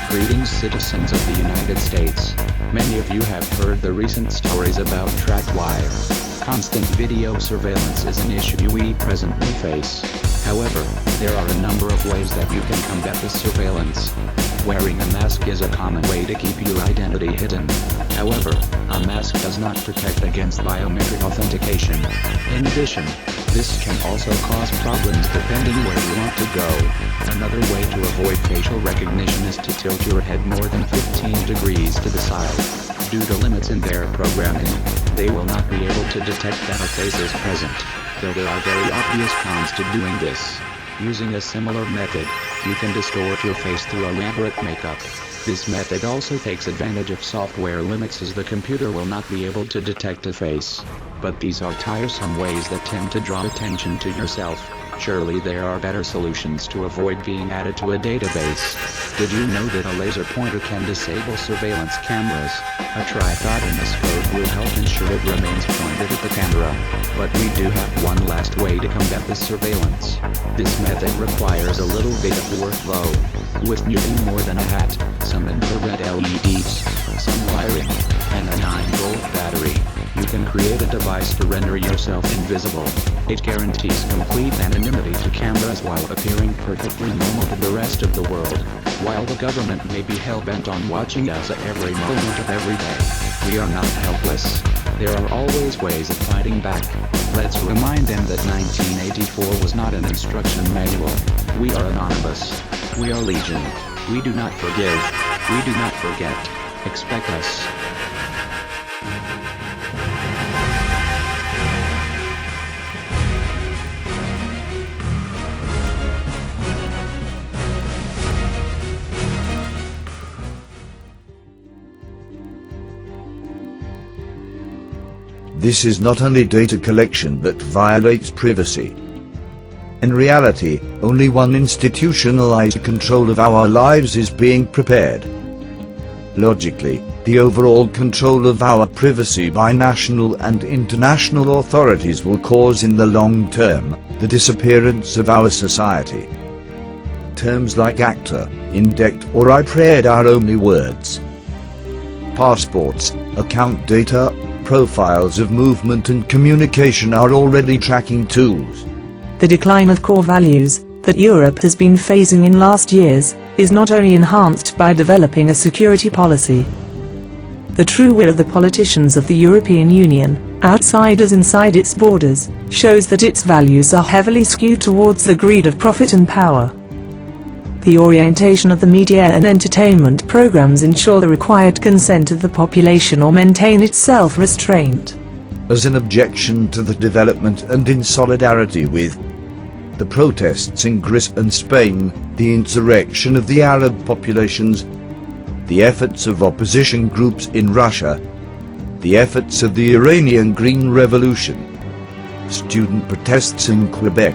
Greetings, citizens of the United States. Many of you have heard the recent stories about Trapwire. Constant video surveillance is an issue we presently face. However, there are a number of ways that you can combat this surveillance. Wearing a mask is a common way to keep your identity hidden. However, a mask does not protect against biometric authentication. In addition, this can also cause problems depending where you want to go. Another way to avoid facial recognition is to tilt your head more than 15 degrees to the side. Due to limits in their programming, they will not be able to detect that a face is present, though there are very obvious cons to doing this. Using a similar method, you can distort your face through elaborate makeup. This method also takes advantage of software limits as the computer will not be able to detect a face. But these are tiresome ways that tend to draw attention to yourself. Surely there are better solutions to avoid being added to a database. Did you know that a laser pointer can disable surveillance cameras? A tripod in this code will help ensure it remains pointed at the camera. But we do have one last way to combat this surveillance. This method requires a little bit of workflow. With needing more than a hat, some infrared LEDs, some wiring, and a 9-volt battery, you can create a device to render yourself invisible. It guarantees complete anonymity to cameras while appearing perfectly normal to the rest of the world. While the government may be hell-bent on watching us at every moment of every day, we are not helpless. There are always ways of fighting back. Let's remind them that 1984 was not an instruction manual. We are anonymous. We are legion. We do not forgive. We do not forget. Expect us. This is not only data collection that violates privacy. In reality, only one institutionalized control of our lives is being prepared. Logically, the overall control of our privacy by national and international authorities will cause in the long term, the disappearance of our society. Terms like actor, INDECT or IPRED are only words. Passports, account data, profiles of movement and communication are already tracking tools. The decline of core values that Europe has been facing in last years is not only enhanced by developing a security policy. The true will of the politicians of the European Union, outsiders inside its borders, shows that its values are heavily skewed towards the greed of profit and power. The orientation of the media and entertainment programs ensure the required consent of the population or maintain its self-restraint. As an objection to the development and in solidarity with the protests in Greece and Spain, the insurrection of the Arab populations, the efforts of opposition groups in Russia, the efforts of the Iranian Green Revolution, student protests in Quebec.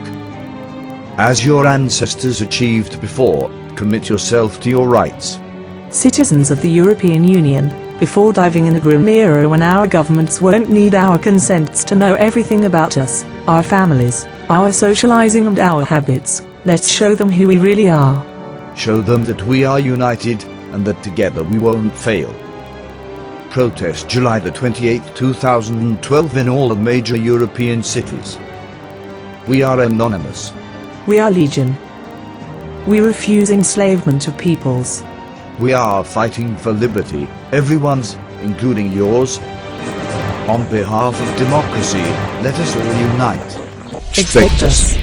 As your ancestors achieved before, commit yourself to your rights. Citizens of the European Union, before diving in a grim era when our governments won't need our consents to know everything about us, our families, our socializing and our habits, let's show them who we really are. Show them that we are united, and that together we won't fail. Protest July the 28th, 2012 in all the major European cities. We are anonymous. We are legion. We refuse enslavement of peoples. We are fighting for liberty, everyone's, including yours. On behalf of democracy, let us all unite. Expect us.